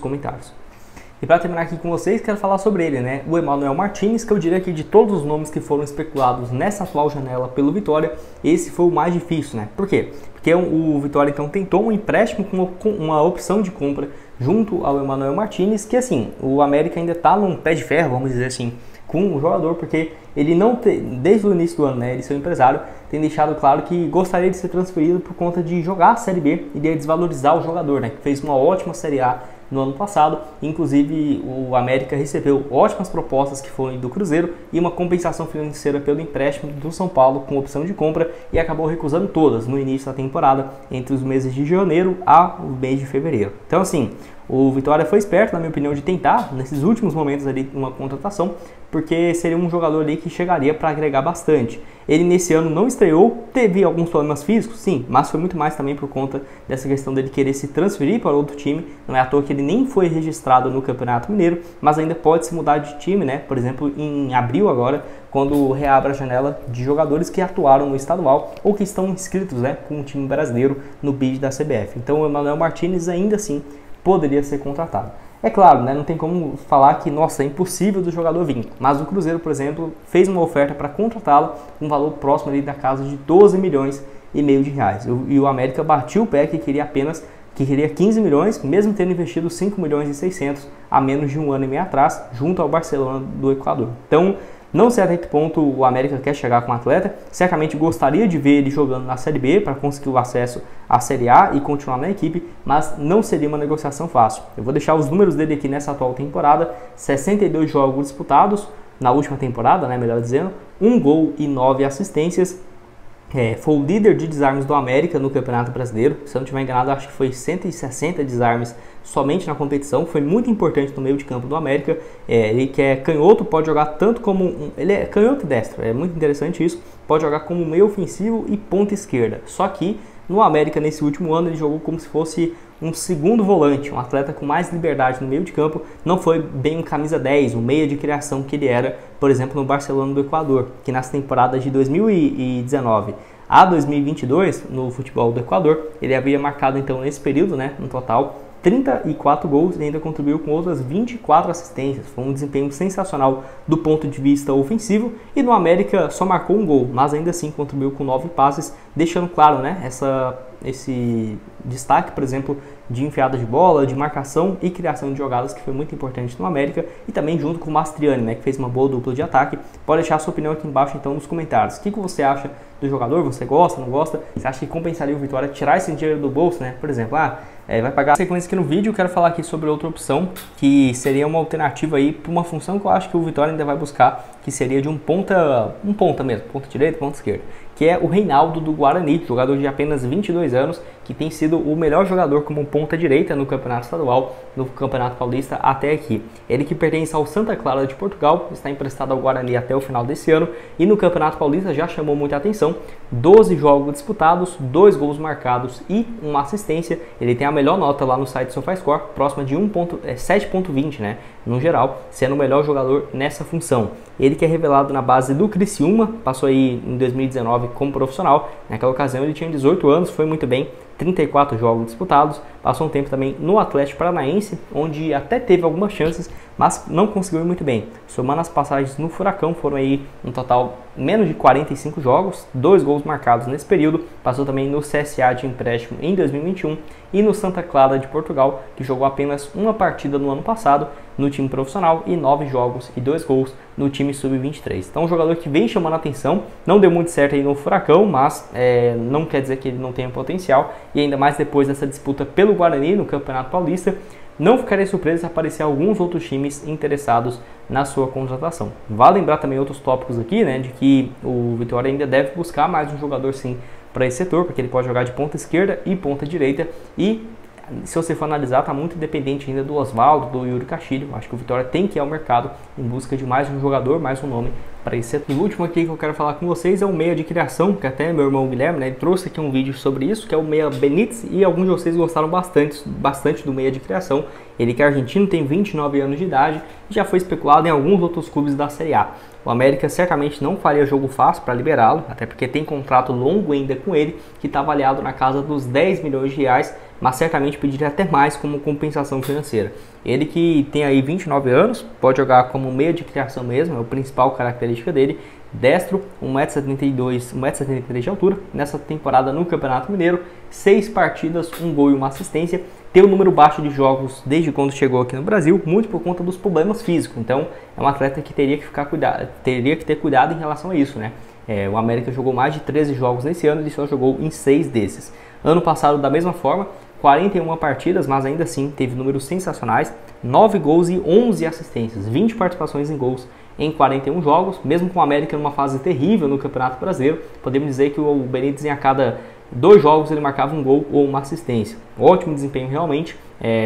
comentários. E para terminar aqui com vocês, quero falar sobre ele, né? O Emmanuel Martinez, que eu diria que de todos os nomes que foram especulados nessa atual janela pelo Vitória, esse foi o mais difícil, né? Por quê? Porque o Vitória então tentou um empréstimo com uma opção de compra junto ao Emmanuel Martinez, que assim, o América ainda está num pé de ferro, vamos dizer assim, com o jogador, porque ele não desde o início do ano, né, ele seu empresário tem deixado claro que gostaria de ser transferido por conta de jogar a Série B e de desvalorizar o jogador, né, que fez uma ótima Série A no ano passado. Inclusive o América recebeu ótimas propostas que foram do Cruzeiro e uma compensação financeira pelo empréstimo do São Paulo com opção de compra e acabou recusando todas no início da temporada, entre os meses de janeiro ao mês de fevereiro. Então assim, o Vitória foi esperto, na minha opinião, de tentar, nesses últimos momentos ali, uma contratação, porque seria um jogador ali que chegaria para agregar bastante. Ele nesse ano não estreou, teve alguns problemas físicos, sim, mas foi muito mais também por conta dessa questão dele querer se transferir para outro time. Não é à toa que ele nem foi registrado no Campeonato Mineiro, mas ainda pode se mudar de time, né? Por exemplo, em abril agora, quando reabre a janela de jogadores que atuaram no estadual ou que estão inscritos, né, com o time brasileiro no bid da CBF. Então o Emmanuel Martinez ainda assim poderia ser contratado. É claro, né, não tem como falar que, nossa, é impossível do jogador vir, mas o Cruzeiro, por exemplo, fez uma oferta para contratá-lo com um valor próximo ali da casa de 12 milhões e meio de reais. E o América batiu o pé que queria 15 milhões, mesmo tendo investido 5 milhões e 600 a menos de um ano e meio atrás, junto ao Barcelona do Equador. Então, não sei até que ponto o América quer chegar com o atleta, certamente gostaria de ver ele jogando na Série B para conseguir o acesso à Série A e continuar na equipe, mas não seria uma negociação fácil. Eu vou deixar os números dele aqui nessa atual temporada: 62 jogos disputados na última temporada, né, melhor dizendo, 1 gol e 9 assistências. Foi o líder de desarmes do América no Campeonato Brasileiro, se eu não estiver enganado, acho que foi 160 desarmes somente na competição. Foi muito importante no meio de campo do América. Ele que é canhoto, pode jogar tanto como ele é canhoto e destro, é muito interessante isso, pode jogar como meio ofensivo e ponta esquerda. Só que no América, nesse último ano, ele jogou como se fosse um segundo volante, um atleta com mais liberdade no meio de campo. Não foi bem um camisa 10, um meia de criação que ele era, por exemplo, no Barcelona do Equador, que nas temporadas de 2019 a 2022, no futebol do Equador, ele havia marcado então nesse período, né, no total, 34 gols e ainda contribuiu com outras 24 assistências. Foi um desempenho sensacional do ponto de vista ofensivo, e no América só marcou um gol, mas ainda assim contribuiu com 9 passes, deixando claro, né, esse destaque, por exemplo, de enfiada de bola, de marcação e criação de jogadas, que foi muito importante no América, e também junto com o Mastriani, né, que fez uma boa dupla de ataque. Pode deixar a sua opinião aqui embaixo então nos comentários. O que você acha do jogador? Você gosta, não gosta? Você acha que compensaria o Vitória tirar esse dinheiro do bolso, né? Por exemplo, vai pagar sequência aqui no vídeo. Eu quero falar aqui sobre outra opção, que seria uma alternativa aí para uma função que eu acho que o Vitória ainda vai buscar, que seria de um ponta mesmo, ponta direita, ponta esquerda, que é o Reinaldo do Guarani, jogador de apenas 22 anos, que tem sido o melhor jogador como ponta direita no Campeonato Estadual, no Campeonato Paulista até aqui. Ele que pertence ao Santa Clara de Portugal, está emprestado ao Guarani até o final desse ano, e no Campeonato Paulista já chamou muita atenção: 12 jogos disputados, 2 gols marcados e uma assistência. Ele tem a melhor nota lá no site SofaScore, próxima de 7.20, né, no geral, sendo o melhor jogador nessa função. Ele que é revelado na base do Criciúma, passou aí em 2019 como profissional. Naquela ocasião ele tinha 18 anos, foi muito bem, 34 jogos disputados, passou um tempo também no Atlético Paranaense, onde até teve algumas chances, mas não conseguiu ir muito bem. Somando as passagens no Furacão, foram aí um total menos de 45 jogos, 2 gols marcados nesse período. Passou também no CSA de empréstimo em 2021 e no Santa Clara de Portugal, que jogou apenas uma partida no ano passado no time profissional e 9 jogos e 2 gols no time sub-23. Então um jogador que vem chamando a atenção, não deu muito certo aí no Furacão, mas não quer dizer que ele não tenha potencial, e ainda mais depois dessa disputa pelo Guarani no Campeonato Paulista. Não ficarei surpreso se aparecer alguns outros times interessados na sua contratação. Vale lembrar também outros tópicos aqui, né, de que o Vitória ainda deve buscar mais um jogador sim para esse setor, porque ele pode jogar de ponta esquerda e ponta direita, e se você for analisar, está muito dependente ainda do Oswaldo, do Yuri Castilho. Acho que o Vitória tem que ir ao mercado em busca de mais um jogador, mais um nome para esse setor. E o último aqui que eu quero falar com vocês é o meia de criação, que até meu irmão Guilherme, né, ele trouxe aqui um vídeo sobre isso, que é o meia Benítez, e alguns de vocês gostaram bastante do meia de criação. Ele que é argentino, tem 29 anos de idade e já foi especulado em alguns outros clubes da Série A. O América certamente não faria jogo fácil para liberá-lo, até porque tem contrato longo ainda com ele, que está avaliado na casa dos 10 milhões de reais, mas certamente pediria até mais como compensação financeira. Ele que tem aí 29 anos, pode jogar como meia de criação mesmo, é a principal característica dele. Destro, 1,72m, 1,73m de altura, nessa temporada no Campeonato Mineiro, 6 partidas, 1 gol e 1 assistência. Tem um número baixo de jogos desde quando chegou aqui no Brasil, muito por conta dos problemas físicos. Então, é um atleta que teria que ter cuidado em relação a isso, né? O América jogou mais de 13 jogos nesse ano, ele só jogou em 6 desses. Ano passado, da mesma forma, 41 partidas, mas ainda assim teve números sensacionais, 9 gols e 11 assistências, 20 participações em gols em 41 jogos, mesmo com o América numa fase terrível no Campeonato Brasileiro. Podemos dizer que o Benítez, em a cada 2 jogos, ele marcava um gol ou uma assistência. Ótimo desempenho realmente,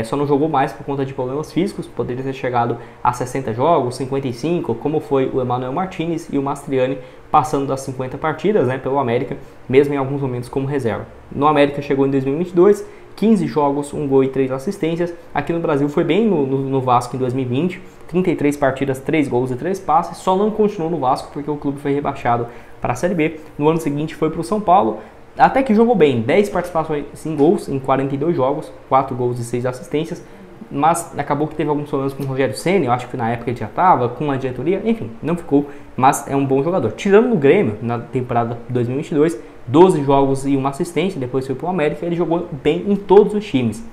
só não jogou mais por conta de problemas físicos, poderia ter chegado a 60 jogos, 55, como foi o Emmanuel Martinez e o Mastriani, passando das 50 partidas, né, pelo América, mesmo em alguns momentos como reserva. No América chegou em 2022, 15 jogos, 1 gol e 3 assistências. Aqui no Brasil foi bem no Vasco em 2020, 33 partidas, 3 gols e 3 passes. Só não continuou no Vasco porque o clube foi rebaixado para a Série B. No ano seguinte foi para o São Paulo, até que jogou bem, 10 participações em gols em 42 jogos, 4 gols e 6 assistências. Mas acabou que teve alguns problemas com o Rogério Ceni, eu acho que na época ele já estava, com a diretoria, enfim, não ficou, mas é um bom jogador. Tirando no Grêmio, na temporada 2022, 12 jogos e 1 assistência, depois foi para o América, ele jogou bem em todos os times.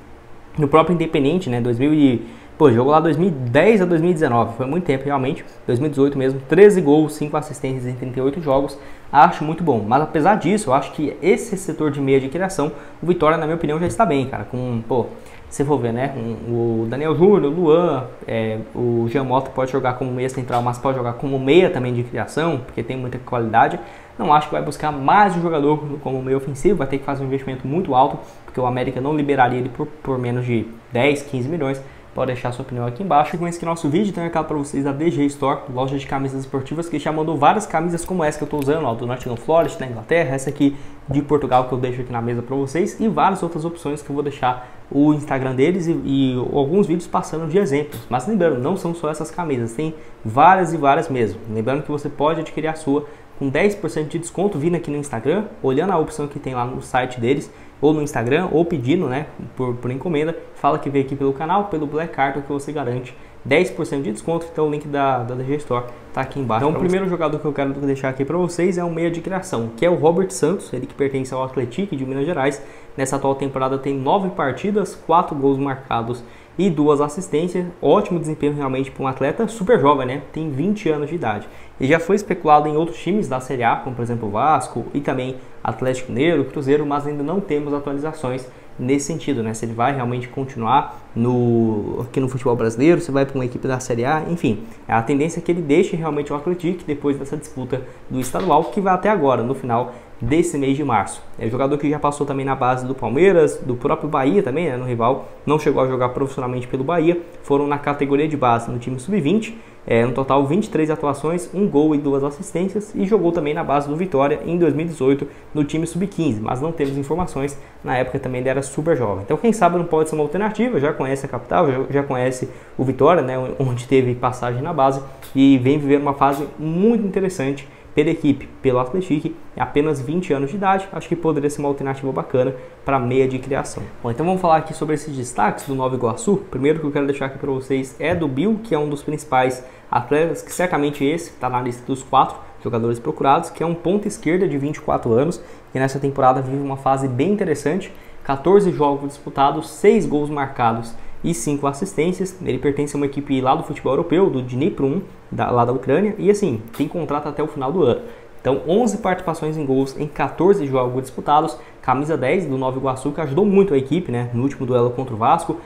No próprio Independente, né, jogou lá 2010 a 2019, foi muito tempo realmente, 2018 mesmo, 13 gols, 5 assistências em 38 jogos, acho muito bom. Mas apesar disso, eu acho que esse setor de meia de criação, o Vitória, na minha opinião, já está bem, cara, se for ver, né, o Daniel Júnior, o Luan, o Jean Mota pode jogar como meia central, mas pode jogar como meia também de criação, porque tem muita qualidade. Não acho que vai buscar mais um jogador como meio ofensivo, vai ter que fazer um investimento muito alto, porque o América não liberaria ele por menos de 10, 15 milhões. Pode deixar sua opinião aqui embaixo. Com esse aqui nosso vídeo, tem um recado para vocês da DG Store, loja de camisas esportivas, que já mandou várias camisas como essa que eu estou usando, ó, do Nottingham Forest, da Inglaterra, essa aqui de Portugal que eu deixo aqui na mesa para vocês, e várias outras opções que eu vou deixar o Instagram deles e alguns vídeos passando de exemplos. Mas lembrando, não são só essas camisas, tem várias e várias mesmo. Lembrando que você pode adquirir a sua com 10% de desconto vindo aqui no Instagram, olhando a opção que tem lá no site deles, ou no Instagram, ou pedindo, né, por encomenda. Fala que veio aqui pelo canal, pelo Black Card, que você garante 10% de desconto. Então o link da DG Store tá aqui embaixo. Então o primeiro jogador que eu quero deixar aqui para vocês é um meia de criação, que é o Robert Santos, ele que pertence ao Atlético de Minas Gerais. Nessa atual temporada tem 9 partidas, 4 gols marcados e 2 assistências. Ótimo desempenho realmente para um atleta super jovem, né? Tem 20 anos de idade. Ele já foi especulado em outros times da Série A, como por exemplo o Vasco e também Atlético Mineiro, Cruzeiro, mas ainda não temos atualizações nesse sentido, né? Se ele vai realmente continuar aqui no futebol brasileiro, se vai para uma equipe da Série A, enfim. A tendência é que ele deixe realmente o Atlético depois dessa disputa do estadual, que vai até agora, no final desse mês de março. É jogador que já passou também na base do Palmeiras, do próprio Bahia também, né, no rival. Não chegou a jogar profissionalmente pelo Bahia, foram na categoria de base no time sub-20. No total 23 atuações, 1 gol e 2 assistências, e jogou também na base do Vitória em 2018 no time sub-15, mas não temos informações, na época também ele era super jovem. Então quem sabe não pode ser uma alternativa, já conhece a capital, já conhece o Vitória, né, onde teve passagem na base, e vem viver uma fase muito interessante pela equipe, pelo Atlético, apenas 20 anos de idade. Acho que poderia ser uma alternativa bacana para meia de criação. Bom, então vamos falar aqui sobre esses destaques do Nova Iguaçu. Primeiro que eu quero deixar aqui para vocês é do Bill, que é um dos principais atletas, que certamente esse está na lista dos 4 jogadores procurados, que é um ponta esquerda de 24 anos, que nessa temporada vive uma fase bem interessante, 14 jogos disputados, 6 gols marcados e 5 assistências. Ele pertence a uma equipe lá do futebol europeu, do Dnipro, lá da Ucrânia, e assim, tem contrato até o final do ano. Então 11 participações em gols em 14 jogos disputados, camisa 10 do Nova Iguaçu, que ajudou muito a equipe, né, no último duelo contra o Vasco,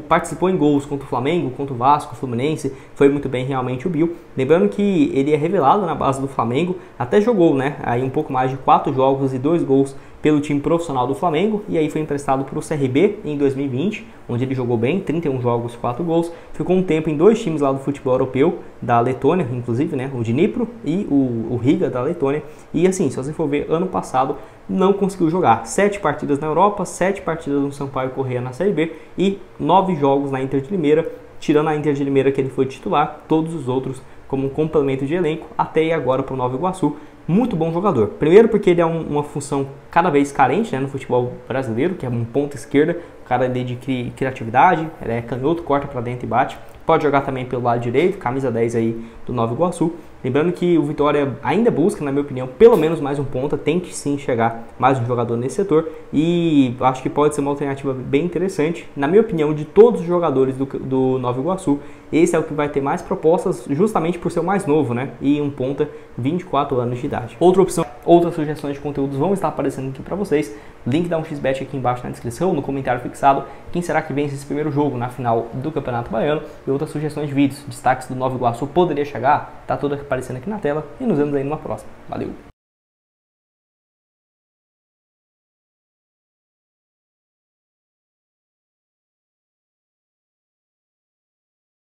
participou em gols contra o Flamengo, contra o Vasco, o Fluminense, foi muito bem realmente o Bill. Lembrando que ele é revelado na base do Flamengo, até jogou, né, aí um pouco mais de 4 jogos e 2 gols pelo time profissional do Flamengo, e aí foi emprestado para o CRB em 2020, onde ele jogou bem, 31 jogos, 4 gols, ficou um tempo em 2 times lá do futebol europeu, da Letônia, inclusive, né, o Dnipro e o Riga da Letônia, e assim, se você for ver, ano passado não conseguiu jogar, 7 partidas na Europa, 7 partidas no Sampaio Corrêa na Série B e 9 jogos na Inter de Limeira, tirando a Inter de Limeira que ele foi titular, todos os outros como um complemento de elenco, até ir agora para o Nova Iguaçu. Muito bom jogador. Primeiro porque ele é uma função cada vez carente, né, no futebol brasileiro, que é um ponta esquerda, o cara de criatividade, ele é canhoto, corta para dentro e bate. Pode jogar também pelo lado direito, camisa 10 aí do Nova Iguaçu. Lembrando que o Vitória ainda busca, na minha opinião, pelo menos mais um ponta, tem que sim chegar mais um jogador nesse setor e acho que pode ser uma alternativa bem interessante. Na minha opinião, de todos os jogadores do Nova Iguaçu, esse é o que vai ter mais propostas, justamente por ser o mais novo, né? E um ponta, 24 anos de idade. Outra opção, outras sugestões de conteúdos vão estar aparecendo aqui para vocês. Link da 1xBet aqui embaixo na descrição, no comentário fixado. Quem será que vence esse primeiro jogo na final do Campeonato Baiano? E outras sugestões de vídeos, destaques do Nova Iguaçu poderia chegar? Tá tudo aparecendo aqui na tela e nos vemos aí numa próxima. Valeu!